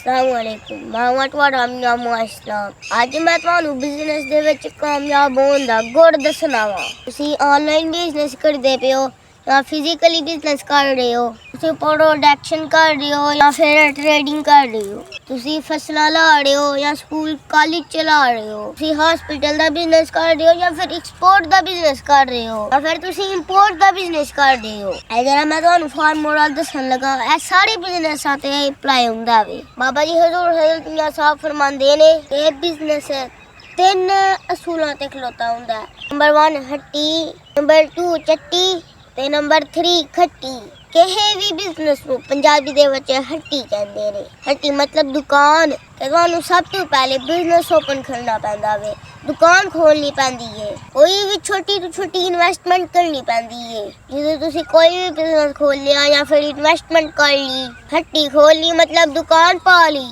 अस्सलामुअलैकुम मैं ਤੁਹਾਡਾ ਨਾਮ ਇਸਲਾਮ। ਅੱਜ ਮੈਂ ਤੁਹਾਨੂੰ ਬਿਜ਼ਨਸ ਦੇ ਵਿੱਚ ਕਾਮਯਾਬ ਹੋਣ ਦਾ ਗੁਰ ਦੱਸਣਾ ਵਾ। ਤੁਸੀਂ ਆਨਲਾਈਨ ਬਿਜ਼ਨਸ ਕਰਦੇ ਪਏ ਹੋ ਜਾਂ ਫਿਜ਼ੀਕਲੀ ਬਿਜ਼ਨਸ ਕਰ ਰਹੇ ਹੋ, ਤੁਸੀਂ ਪ੍ਰੋਡਕਸ਼ਨ ਕਰ ਰਹੇ ਹੋ ਜਾਂ ਫਿਰ ਟ੍ਰੇਡਿੰਗ ਕਰ ਰਹੇ ਹੋ, ਤੁਸੀਂ ਫਸਲਾਂ ਲਾ ਰਹੇ ਹੋ ਜਾਂ ਸਕੂਲ ਕਾਲਜ ਚਲਾ ਰਹੇ ਹੋ, ਤੁਸੀਂ ਹਸਪੀਟਲ ਦਾ ਬਿਜ਼ਨਸ ਕਰ ਰਹੇ ਹੋ ਜਾਂ ਫਿਰ ਐਕਸਪੋਰਟ ਦਾ ਬਿਜ਼ਨਸ ਕਰ ਰਹੇ ਹੋ ਜਾਂ ਫਿਰ ਤੁਸੀਂ ਇੰਪੋਰਟ ਦਾ ਬਿਜ਼ਨਸ ਕਰ ਰਹੇ ਹੋ। ਇਹ ਜਿਹੜਾ ਮੈਂ ਤੁਹਾਨੂੰ ਫਾਰਮੂਲਾ ਦੱਸਣ ਲੱਗਾ ਇਹ ਸਾਰੇ ਬਿਜ਼ਨਸਾਂ ਤੇ ਅਪਲਾਈ ਹੁੰਦਾ ਵੇ। ਬਾਬਾ ਜੀ ਹਜ਼ੂਰ ਹਜ਼ਰਤ ਸਾਹਿਬ ਫਰਮਾਉਂਦੇ ਨੇ ਇਹ ਬਿਜ਼ਨਸ ਤਿੰਨ ਅਸੂਲਾਂ ਤੇ ਖਲੋਤਾ ਹੁੰਦਾ। ਨੰਬਰ 1 ਹੱਟੀ, ਨੰਬਰ 2 ਚੱਟੀ ਤੇ ਨੰਬਰ 3 ਖੱਟੀ। ਕਿਸੇ ਵੀ ਬਿਜ਼ਨਸ ਨੂੰ ਪੰਜਾਬੀ ਦੇ ਵਿੱਚ ਹੱਟੀ ਕਹਿੰਦੇ ਨੇ। ਹੱਟੀ ਮਤਲਬ ਦੁਕਾਨ। ਤੇ ਤੁਹਾਨੂੰ ਸਭ ਤੋਂ ਪਹਿਲੇ ਬਿਜ਼ਨਸ ਓਪਨ ਕਰਨਾ ਪੈਂਦਾ ਵੇ, ਦੁਕਾਨ ਖੋਲਣੀ ਪੈਂਦੀ ਹੈ। ਕੋਈ ਵੀ ਛੋਟੀ ਤੋਂ ਛੋਟੀ ਇਨਵੈਸਟਮੈਂਟ ਕਰਨੀ ਪੈਂਦੀ ਹੈ। ਜਦੋਂ ਤੁਸੀਂ ਕੋਈ ਵੀ ਬਿਜ਼ਨਸ ਖੋਲਿਆ ਜਾਂ ਫਿਰ ਇਨਵੈਸਟਮੈਂਟ ਕਰ ਲਈ, ਹੱਟੀ ਖੋਲਣੀ ਮਤਲਬ ਦੁਕਾਨ ਪਾ ਲਈ।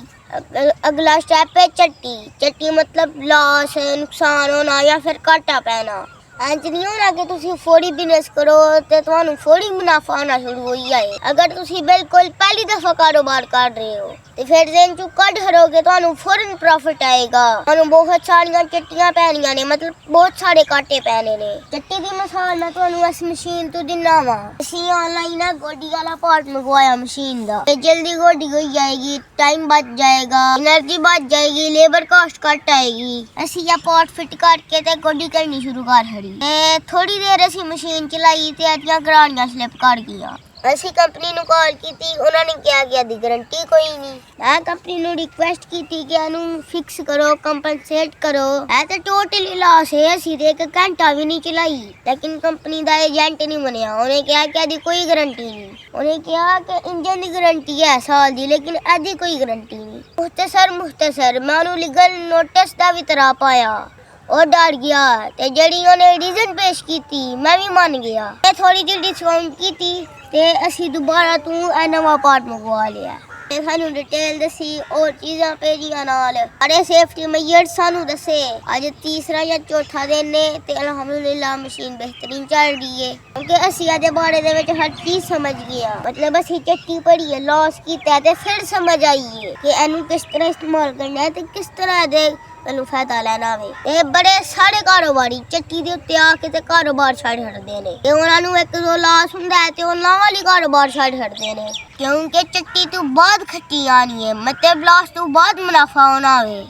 ਅਗਲਾ ਸਟੈਪ ਹੈ ਚੱਟੀ। ਚੱਟੀ ਮਤਲਬ ਲਾਸ, ਨੁਕਸਾਨ ਹੋਣਾ ਜਾਂ ਫਿਰ ਘਾਟਾ ਪੈਣਾ। ਇੰਜ ਨਹੀਂ ਹੋਣਾ ਕਿ ਤੁਸੀਂ ਫੌਰੀ ਬਿਜ਼ਨਸ ਕਰੋ ਤੇ ਤੁਹਾਨੂੰ ਫੌਰੀ ਮੁਨਾਫਾ ਹੋਣਾ ਸ਼ੁਰੂ ਹੋ ਜਾਏ। ਅਗਰ ਤੁਸੀਂ ਬਿਲਕੁਲ ਪਹਿਲੀ ਦਫਾ ਕਾਰੋਬਾਰ ਕਰ ਰਹੇ ਹੋ ਤੇ ਫਿਰ ਦਿਨ ਚੋਂ ਕੱਢ ਹਰੋਗੇ ਤੁਹਾਨੂੰ ਫੌਰਨ ਪ੍ਰੋਫਿਟ ਆਏਗਾ। ਤੁਹਾਨੂੰ ਬਹੁਤ ਸਾਰੀਆਂ ਚੱਟੀਆਂ ਪੈਣੀਆਂ ਨੇ, ਮਤਲਬ ਬਹੁਤ ਸਾਰੇ ਘਾਟੇ ਪੈਣੇ ਨੇ। ਚੱਟੀ ਦੀ ਮਿਸਾਲ ਮੈਂ ਤੁਹਾਨੂੰ ਇਸ ਮਸ਼ੀਨ ਤੋਂ ਦਿੰਨਾ ਵਾ। ਅਸੀਂ ਆਨਲਾਈਨ ਗੋਡੀ ਵਾਲਾ ਪਾਰਟ ਮੰਗਵਾਇਆ ਮਸ਼ੀਨ ਦਾ ਤੇ ਜਲਦੀ ਗੋਡੀ ਹੋ ਜਾਏਗੀ, ਟਾਈਮ ਬਚ ਜਾਏਗਾ, એનર્ਜੀ ਬਚ ਜਾਏਗੀ, ਲੇਬਰ ਕਾਸਟ ਘੱਟ ਆਏਗੀ। ਅਸੀਂ ਇਹ ਪਾਰਟ ਫਿੱਟ ਕਰਕੇ ਤੇ ਗੋਡੀ ਕਰਨੀ ਸ਼ੁਰੂ ਕਰ ਹਰੀ ਤੇ ਥੋੜੀ ਦੇਰ ਅਸੀਂ ਮਸ਼ੀਨ ਚਲਾਈ ਤੇ ਅੱਧੀਆਂ ਗਰਾਂਡੀਆਂ ਸਲਿੱਪ ਕਰ ਗਈਆਂ। ਅਸੀਂ ਕੰਪਨੀ ਨੂੰ ਕਾਲ ਕੀਤੀ, ਉਹਨਾਂ ਨੇ ਕਿਹਾ ਕਿ ਇਹਦੀ ਗਾਰੰਟੀ ਕੋਈ ਨਹੀਂ। ਮੈਂ ਕੰਪਨੀ ਨੂੰ ਰਿਕੁਐਸਟ ਕੀਤੀ ਕਿ ਇਹਨੂੰ ਫਿਕਸ ਕਰੋ, ਕੰਪਨਸੇਟ ਕਰੋ। ਇਹ ਤਾਂ ਟੋਟਲੀ ਲਾਸ ਹੈ। ਅਸੀਂ ਤੇ 1 ਘੰਟਾ ਵੀ ਨਹੀਂ ਚਲਾਈ, ਲੇਕਿਨ ਕੰਪਨੀ ਦਾ ਏਜੰਟ ਨਹੀਂ ਬਣਿਆ। ਉਹਨੇ ਕਿਹਾ ਕਿ ਇਹਦੀ ਕੋਈ ਗਾਰੰਟੀ ਨਹੀਂ। ਉਹਨੇ ਕਿਹਾ ਕਿ ਇੰਜਨ ਦੀ ਗਾਰੰਟੀ ਹੈ ਸਾਲ ਦੀ, ਲੇਕਿਨ ਇਹਦੀ ਕੋਈ ਗਾਰੰਟੀ ਨਹੀਂ। ਮੁਖਤਸਰ ਮੈਂ ਉਹਨੂੰ ਲੀਗਲ ਨੋਟਿਸ ਦਾ ਵੀ ਤਰਾ ਪਾਇਆ। ਉਹ ਡਰ ਗਿਆ ਤੇ ਜਿਹੜੀ ਉਹਨੇ ਰੀਜ਼ਨ ਪੇਸ਼ ਕੀਤੀ ਮੈਂ ਵੀ ਮੰਨ ਗਿਆ ਤੇ ਥੋੜੀ ਜਿਹੀ ਡਿਸਕਾਊਂਟ ਕੀਤੀ ਤੇ ਅਸੀਂ ਦੁਬਾਰਾ ਤੋਂ ਇਹ ਨਵਾਂ ਪਾਰਟ ਮੰਗਵਾ ਲਿਆ ਤੇ ਸਾਨੂੰ ਡਿਟੇਲ ਦੱਸੀ ਹੋਰ ਚੀਜ਼ਾਂ ਭੇਜੀਆਂ ਨਾਲ। ਅਰੇ ਸੇਫਟੀ ਮੇਜਰ ਸਾਨੂੰ ਦੱਸੇ। ਅੱਜ ਤੀਸਰਾ ਜਾਂ ਚੌਥਾ ਦਿਨ ਨੇ ਤੇ ਅਲਹਮਦੁਲਿਲਾ ਮਸ਼ੀਨ ਬਿਹਤਰੀਨ ਚੱਲ ਰਹੀ ਹੈ ਕਿਉਂਕਿ ਅਸੀਂ ਇਹਦੇ ਬਾਰੇ ਦੇ ਵਿੱਚ ਹਰ ਚੀਜ਼ ਸਮਝ ਗਏ ਆ। ਮਤਲਬ ਅਸੀਂ ਚੱਟੀ ਪੜੀ ਹੈ, ਲਾਸ ਕੀਤਾ ਤੇ ਫਿਰ ਸਮਝ ਆਈ ਹੈ ਕਿ ਇਹਨੂੰ ਕਿਸ ਤਰ੍ਹਾਂ ਇਸਤੇਮਾਲ ਕਰਨਾ ਹੈ ਤੇ ਕਿਸ ਤਰ੍ਹਾਂ ਇਹਦੇ ਨੂੰ ਫਾਇਦਾ ਲੈਣਾ ਵੇ। ਇਹ ਬੜੇ ਸਾਰੇ ਕਾਰੋਬਾਰੀ ਚੱਟੀ ਦੇ ਉੱਤੇ ਆ ਕੇ ਤੇ ਕਾਰੋਬਾਰ ਛੱਡ ਛੱਡਦੇ ਨੇ ਤੇ ਉਹਨਾਂ ਨੂੰ ਇੱਕ ਦੋ ਲਾਸ ਹੁੰਦਾ ਹੈ ਤੇ ਉਹ ਨਾਲ ਹੀ ਕਾਰੋਬਾਰ ਛੱਡ ਛੱਡਦੇ ਨੇ ਕਿਉਂਕਿ ਚੱਟੀ ਤੋਂ ਬਾਅਦ ਖੱਟੀ ਆਣੀ ਹੈ, ਮਤਲਬ ਲਾਸ ਤੋਂ ਬਾਅਦ ਮੁਨਾਫਾ ਹੋਣਾ ਵੇ।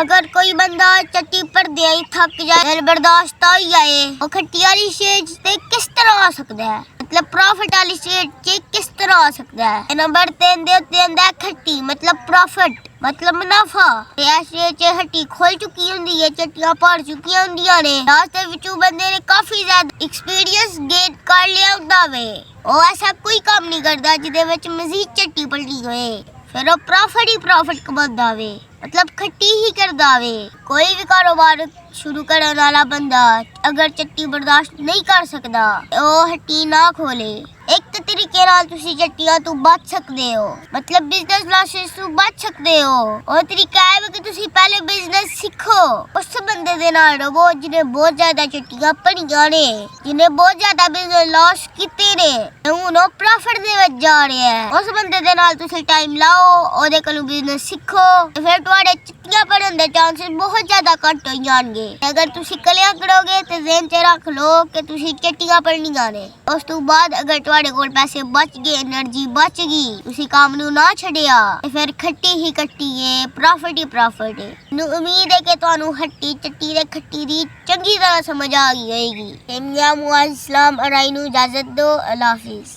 ਅਗਰ ਕੋਈ ਬੰਦਾ ਚੱਟੀ ਭਰਦਿਆਂ ਹੀ ਥੱਕ ਜਾਏ, ਬਰਦਾਸ਼ਤ ਹੋ ਜਾਏ, ਉਹ ਖੱਟੀ ਵਾਲੀ ਸਟੇਜ ਤੇ ਕਿਸ ਤਰ੍ਹਾਂ ਆ ਸਕਦਾ ਹੈ, ਮਤਲਬ ਪ੍ਰੋਫਿਟ ਵਾਲੀ ਸਟੇਜ 'ਚ ਕਿਸ ਤਰ੍ਹਾਂ ਆ ਸਕਦਾ ਹੈ। ਨੰਬਰ 3 ਦੇ ਉੱਤੇ ਆਂਦਾ ਖੱਟੀ ਮਤਲਬ ਪ੍ਰੋਫਿਟ ਮਤਲਬ ਮੁਨਾਫਾ। ਤੇ ਇਸ ਸਟੇਜ 'ਚ ਹੱਟੀ ਖੁੱਲ ਚੁੱਕੀ ਹੁੰਦੀ ਹੈ, ਚੱਟੀਆਂ ਭਰ ਚੁੱਕੀਆਂ ਹੁੰਦੀਆਂ ਨੇ। ਲਾਸਟ ਦੇ ਵਿੱਚੋਂ ਬੰਦੇ ਨੇ ਕਾਫੀ ਜ਼ਿਆਦਾ ਐਕਸਪੀਰੀਅੰਸ ਗੇਨ ਕਰ ਲਿਆ ਹੁੰਦਾ ਵੇ। ਉਹ ਐਸਾ ਕੋਈ ਕੰਮ ਨਹੀਂ ਕਰਦਾ ਜਿਹਦੇ ਵਿੱਚ ਮਜ਼ੀਦ ਚੱਟੀ ਪਲਟੀ ਹੋਏ, ਫਿਰ ਉਹ ਪ੍ਰੋਫਿਟ ਹੀ ਪ੍ਰੋਫਿਟ ਕਮਾਉਂਦਾ ਵੇ, ਮਤਲਬ ਖੱਟੀ ਹੀ ਕਰਦਾ ਵੇ। ਕੋਈ ਵੀ ਕਾਰੋਬਾਰ ਸ਼ੁਰੂ ਕਰਨ ਵਾਲਾ ਬੰਦਾ ਅਗਰ ਚੱਟੀ ਬਰਦਾਸ਼ਤ ਨਹੀਂ ਕਰ ਸਕਦਾ ਉਹ ਹੱਟੀ ਨਾ ਖੋਲੇ। ਇੱਕ ਤਰੀਕੇ ਨਾਲ ਤੁਸੀਂ ਚੱਟੀਆਂ ਤੋਂ ਬਚ ਸਕਦੇ ਹੋ, ਮਤਲਬ ਬਿਜ਼ਨਸ ਲਾਸਿਸ ਤੋਂ ਬਚ ਸਕਦੇ ਹੋ। ਉਹ ਤਰੀਕਾ ਹੈ ਕਿ ਤੁਸੀਂ ਪਹਿਲੇ ਬਿਜ਼ਨਸ ਸਿੱਖੋ, ਉਸ ਬੰਦੇ ਦੇ ਨਾਲ ਰਹੋ ਜਿਹਨੇ ਬਹੁਤ ਜ਼ਿਆਦਾ ਚੱਟੀਆਂ ਪੜੀਆਂ ਨੇ, ਜਿਹਨੇ ਬਹੁਤ ਜ਼ਿਆਦਾ ਬਿਜ਼ਨਸ ਲਾਸ ਕੀਤੇ ਨੇ, ਹੁਣ ਉਹ ਪ੍ਰੋਫਿਟ ਦੇ ਵਿੱਚ ਜਾ ਰਿਹਾ ਹੈ। ਉਸ ਬੰਦੇ ਦੇ ਨਾਲ ਤੁਸੀਂ ਟਾਈਮ ਲਾਓ, ਉਹਦੇ ਕੋਲੋਂ ਬਿਜ਼ਨਸ ਸਿੱਖੋ ਤੇ ਫਿਰ ਤੁਹਾਡੇ ਚੱਟੀਆਂ ਪੜਨ ਦੇ ਚਾਂਸਸ ਬਹੁਤ ਜ਼ਿਆਦਾ ਘੱਟ ਹੋ ਜਾਣਗੇ। ਅਗਰ ਤੁਸੀਂ ਕਲਿਆਂ ਕਰੋਗੇ ਤੇ ਜ਼ਿਹਨ 'ਚ ਰੱਖ ਲਓ ਕਿ ਤੁਸੀਂ ਚੱਟੀਆਂ ਪੜਨੀਆਂ ਨੇ। ਉਸ ਤੋਂ ਬਾਅਦ ਅਗਰ ਤੁਹਾਡੇ ਕੋਲ ਪੈਸੇ ਬਚ ਗਏ, એનર્ਜੀ ਬਚ ਗਈ, ਤੁਸੀਂ ਕੰਮ ਨੂੰ ਨਾ ਛੱਡਿਆ ਤੇ ਫਿਰ ਖੱਟੀ ਹੀ ਖੱਟੀ ਹੈ, ਪ੍ਰੋਫਿਟ ਹੀ ਪ੍ਰੋਫਿਟ ਹੈ। ਮੈਨੂੰ ਉਮੀਦ ਹੈ ਕਿ ਤੁਹਾਨੂੰ ਹੱਟੀ ਚੱਟੀ ਤੇ ਖੱਟੀ ਦੀ ਚੰਗੀ ਤਰ੍ਹਾਂ ਸਮਝ ਆ ਗਈ ਹੋਏਗੀ। ਤੇ ਮੈਂ ਮੁਅੱਜ਼ ਇਸਲਾਮ ਅਰਾਈ ਨੂੰ ਇਜਾਜ਼ਤ ਦਿਓ। ਅੱਲਾ ਹਾਫਿਜ਼।